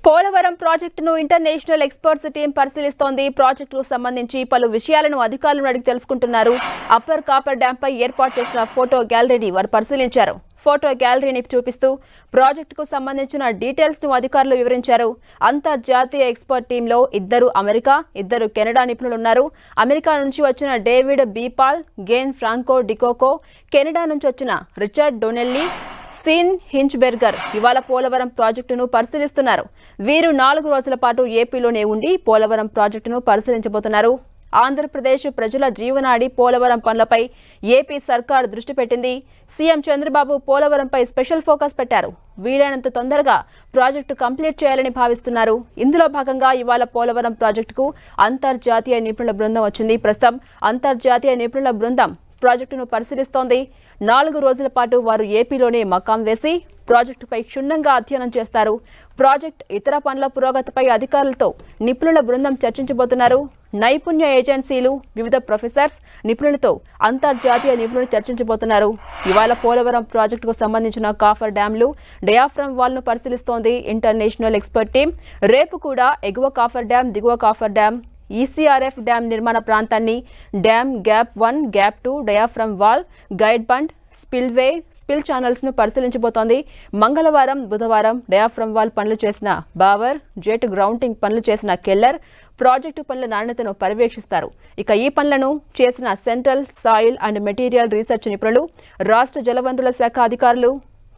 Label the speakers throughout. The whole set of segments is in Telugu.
Speaker 1: పోలవరం ప్రాజెక్టును ఇంటర్నేషనల్ ఎక్స్పర్ట్స్ టీం పరిశీలిస్తోంది. ప్రాజెక్టుకు సంబంధించి పలు విషయాలను అధికారులను అడిగి తెలుసుకుంటున్నారు. అప్పర్ కాపర్ డ్యాం పై ఏర్పాటు చేసిన ఫోటో గ్యాలరీని వారు పరిశీలించారు. ఫోటో గ్యాలరీని చూపిస్తూ ప్రాజెక్టుకు సంబంధించిన డీటెయిల్స్ ను అధికారులు వివరించారు. అంతర్జాతీయ ఎక్స్పర్ట్ టీంలో 2 అమెరికా, 2 కెనడా నిపుణులున్నారు. అమెరికా నుంచి వచ్చిన డేవిడ్ బీపాల్, గేన్ ఫ్రాంకో డికోకో, కెనడా నుంచి వచ్చిన రిచర్డ్ డొనెల్లీ, సీన్ హించ్బెర్గర్ ఇవాళ పోలవరం ప్రాజెక్టును పరిశీలిస్తున్నారు. వీరు 4 రోజుల పాటు ఏపీలోనే ఉండి పోలవరం ప్రాజెక్టును పరిశీలించబోతున్నారు. ఆంధ్రప్రదేశ్ ప్రజల జీవనాడి పోలవరం పనులపై ఏపీ సర్కార్ దృష్టి పెట్టింది. సీఎం చంద్రబాబు పోలవరంపై స్పెషల్ ఫోకస్ పెట్టారు. వీలైనంత తొందరగా ప్రాజెక్టు కంప్లీట్ చేయాలని భావిస్తున్నారు. ఇందులో భాగంగా ఇవాళ పోలవరం ప్రాజెక్టుకు అంతర్జాతీయ నిపుణుల బృందం వచ్చింది. ప్రస్తుతం అంతర్జాతీయ నిపుణుల బృందం ప్రాజెక్టును పరిశీలిస్తోంది. 4 రోజుల పాటు వారు ఏపీలోనే మకాం వేసి ప్రాజెక్టుపై క్షుణ్ణంగా అధ్యయనం చేస్తారు. ప్రాజెక్టు ఇతర పనుల పురోగతిపై అధికారులతో నిపుణుల బృందం చర్చించబోతున్నారు. నైపుణ్య ఏజెన్సీలు, వివిధ ప్రొఫెసర్స్, నిపుణులతో అంతర్జాతీయ నిపుణులు చర్చించబోతున్నారు. ఇవాళ పోలవరం ప్రాజెక్టుకు సంబంధించిన కాఫర్ డ్యాంలు, డయాఫ్రమ్ వాల్ను పరిశీలిస్తోంది ఇంటర్నేషనల్ ఎక్స్పర్ట్ టీం. రేపు కూడా ఎగువ కాఫర్ డ్యాం, దిగువ కాఫర్ డ్యాం, ఈసీఆర్ఎఫ్ డ్యాం నిర్మాణ ప్రాంతాన్ని, dam gap 1, gap 2, diaphragm wall, guide bund, spillway, spill channels ను పరిశీలించబోతోంది. మంగళవారం, బుధవారం డయాఫ్రమ్ వాల్ పనులు చేసిన బావర్, జెట్ గ్రౌండింగ్ పనులు చేసిన కెల్లర్ ప్రాజెక్టు పనుల నాణ్యతను పర్యవేక్షిస్తారు. ఇక ఈ పనులను చేసిన central soil and material research నిపుణులు, రాష్ట్ర జలవనరుల శాఖ అధికారులు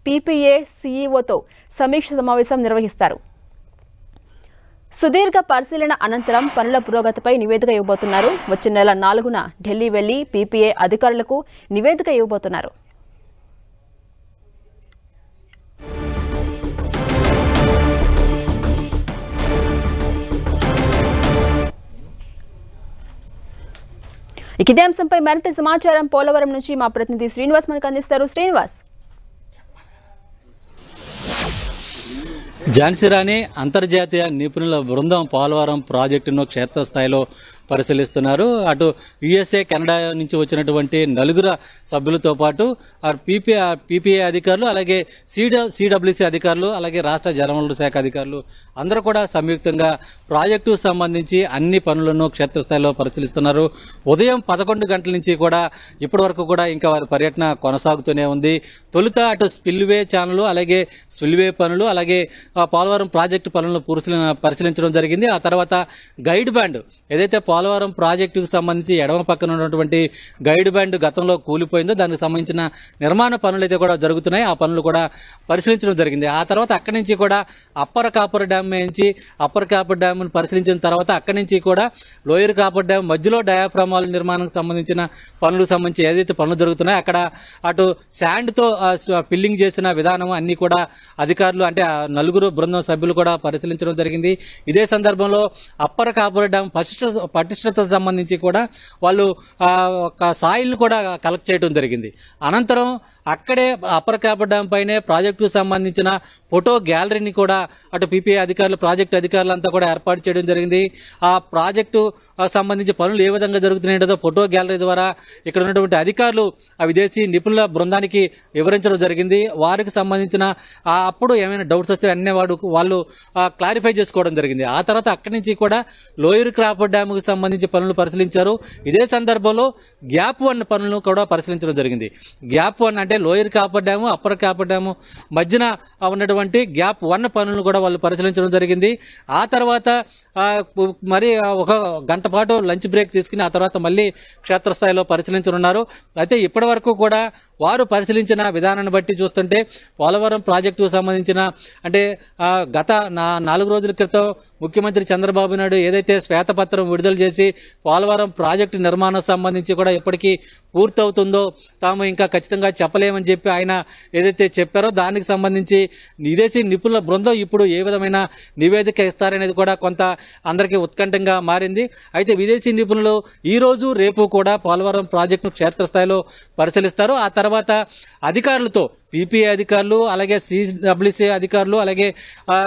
Speaker 1: పీపీఏ సీఈఓతో సమీక్ష సమావేశం నిర్వహిస్తారు. సుదీర్ఘ పరిశీలన అనంతరం పనుల పురోగతిపై నివేదిక ఇవ్వబోతున్నారు. వచ్చే నెల 4న ఢిల్లీ వెళ్లి పీపీఏ అధికారులకు నివేదిక ఇవ్వబోతున్నారు. ఇదే అంశంపై మరింత సమాచారం పోలవరం నుంచి మా ప్రతినిధి శ్రీనివాస్ మనకు అందిస్తారు. శ్రీనివాస్.
Speaker 2: ఝాన్సీ రాణి, అంతర్జాతీయ నిపుణుల బృందం పోలవరం ప్రాజెక్టును క్షేత్రస్థాయిలో పరిశీలిస్తున్నారు. అటు యుఎస్ఏ, కెనడా నుంచి వచ్చినటువంటి 4 సభ్యులతో పాటు పీపీఏ అధికారులు, అలాగే సిడబ్ల్యూసీ అధికారులు, అలాగే రాష్ట్ర జలవనరుల శాఖ అధికారులు అందరూ కూడా సంయుక్తంగా ప్రాజెక్టు సంబంధించి అన్ని పనులను క్షేత్రస్థాయిలో పరిశీలిస్తున్నారు. ఉదయం 11 గంటల నుంచి కూడా ఇప్పటి వరకు కూడా ఇంకా వారి పర్యటన కొనసాగుతూనే ఉంది. తొలుత అటు స్పిల్వే ఛానల్, అలాగే స్పిల్వే పనులు, అలాగే పోలవరం ప్రాజెక్టు పనులను పరిశీలించడం జరిగింది. ఆ తర్వాత గైడ్ బ్యాండ్, ఏదైతే పోలవరం ప్రాజెక్టుకు సంబంధించి ఎడమ పక్కన ఉన్నటువంటి గైడ్ బ్యాండ్ గతంలో కూలిపోయిందో దానికి సంబంధించిన నిర్మాణ పనులు అయితే కూడా జరుగుతున్నాయి. ఆ పనులు కూడా పరిశీలించడం జరిగింది. ఆ తర్వాత అక్కడి నుంచి కూడా అప్పర్ కాపర్ డ్యామ్ నుంచి అప్పర్ కాపర్ డ్యామ్ పరిశీలించిన తర్వాత అక్కడి నుంచి కూడా లోయర్ కాపర్ డ్యామ్ మధ్యలో డయాఫ్రమ్ వాల్ నిర్మాణానికి సంబంధించిన పనులకు సంబంధించి ఏదైతే పనులు జరుగుతున్నాయో అక్కడ అటు శాండ్ తో ఫిల్లింగ్ చేసిన విధానం అన్ని కూడా అధికారులు, అంటే 4 బృందం సభ్యులు కూడా పరిశీలించడం జరిగింది. ఇదే సందర్భంలో అప్పర్ కాపర్ డ్యామ్ పటిష్టత సంబంధించి కూడా వాళ్ళు ఒక సాయిల్ కూడా కలెక్ట్ చేయడం జరిగింది. అనంతరం అక్కడే అప్పర్ కాపర్ డ్యాం పైనే ప్రాజెక్టుకు సంబంధించిన ఫోటో గ్యాలరీని కూడా అటు పీపీఏ అధికారులు, ప్రాజెక్టు అధికారులంతా కూడా ఏర్పాటు చేయడం జరిగింది. ఆ ప్రాజెక్టు సంబంధించి పనులు ఏ విధంగా జరుగుతున్నాయో ఫోటో గ్యాలరీ ద్వారా ఇక్కడ ఉన్నటువంటి అధికారులు ఆ విదేశీ నిపుణుల బృందానికి వివరించడం జరిగింది. వారికి సంబంధించిన అప్పుడు ఏమైనా డౌట్స్ వస్తే అన్నీ వాళ్ళు క్లారిఫై చేసుకోవడం జరిగింది. ఆ తర్వాత అక్కడి నుంచి కూడా లోయర్ కాపర్ డ్యామ్ సంబంధించి పనులు పరిశీలించారు. ఇదే సందర్భంలో గ్యాప్ 1 పనులను కూడా పరిశీలించడం జరిగింది. గ్యాప్ 1 అంటే lower coffer dam, upper coffer dam మధ్యన ఉన్నటువంటి గ్యాప్ 1 పనులను కూడా వాళ్ళు పరిశీలించడం జరిగింది. ఆ తర్వాత మరి 1 గంట పాటు లంచ్ బ్రేక్ తీసుకుని ఆ తర్వాత మళ్ళీ క్షేత్రస్థాయిలో పరిశీలించనున్నారు. అయితే ఇప్పటి వరకు కూడా వారు పరిశీలించిన విధానాన్ని బట్టి చూస్తుంటే పోలవరం ప్రాజెక్టుకు సంబంధించిన, అంటే గత 4 రోజుల క్రితం ముఖ్యమంత్రి చంద్రబాబు నాయుడు ఏదైతే శ్వేతపత్రం విడుదల చేసి పోలవరం ప్రాజెక్టు నిర్మాణం సంబంధించి కూడా ఎప్పటికీ పూర్తవుతుందో తాము ఇంకా ఖచ్చితంగా చెప్పలేమని చెప్పి ఆయన ఏదైతే చెప్పారో దానికి సంబంధించి విదేశీ నిపుణుల బృందం ఇప్పుడు ఏ విధమైన నివేదిక ఇస్తారనేది కూడా కొంత అందరికీ ఉత్కంఠంగా మారింది. అయితే విదేశీ నిపుణులు ఈ రోజు రేపు కూడా పోలవరం ప్రాజెక్టును క్షేత్రస్థాయిలో పరిశీలిస్తారు. ఆ తర్వాత అధికారులతో పీపీఏ అధికారులు, అలాగే సిడబ్ల్యూసీ అధికారులు, అలాగే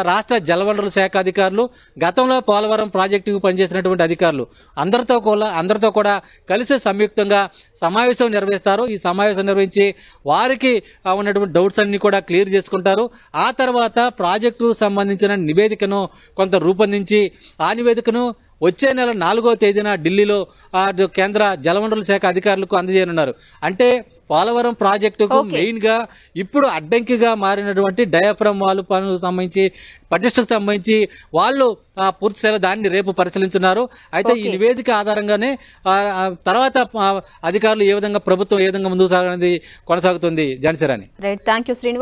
Speaker 2: రాష్ట్ర జలవనరుల శాఖ అధికారులు, గతంలో పోలవరం ప్రాజెక్టుకు పనిచేసినటువంటి అధికారులు అందరితో కూడా కలిసి సంయుక్తంగా సమావేశం నిర్వహిస్తారు. ఈ సమావేశం నిర్వహించి వారికి ఉన్నటువంటి డౌట్స్ అన్ని కూడా క్లియర్ చేసుకుంటారు. ఆ తర్వాత ప్రాజెక్టు సంబంధించిన నివేదికను కొంత రూపొందించి ఆ నివేదికను వచ్చే నెల 4వ తేదీన ఢిల్లీలో కేంద్ర జలవనరుల శాఖ అధికారులకు అందజేయనున్నారు. అంటే పోలవరం ప్రాజెక్టుకు మెయిన్ గా ఇప్పుడు అడ్డంకిగా మారినటువంటి డయాఫ్రమ్ వాల్ పనులకు సంబంధించి పటిష్టకు సంబంధించి వాళ్ళు పూర్తి స్థాయిలో దాన్ని రేపు పరిశీలించున్నారు. అయితే ఈ నివేదిక ఆధారంగానే తర్వాత అధికారులు ప్రభుత్వం ఏ విధంగా ముందుకు సాగనేది కొనసాగుతుంది. జాన్సీ రాణి.
Speaker 1: Right, thank you Srinivas.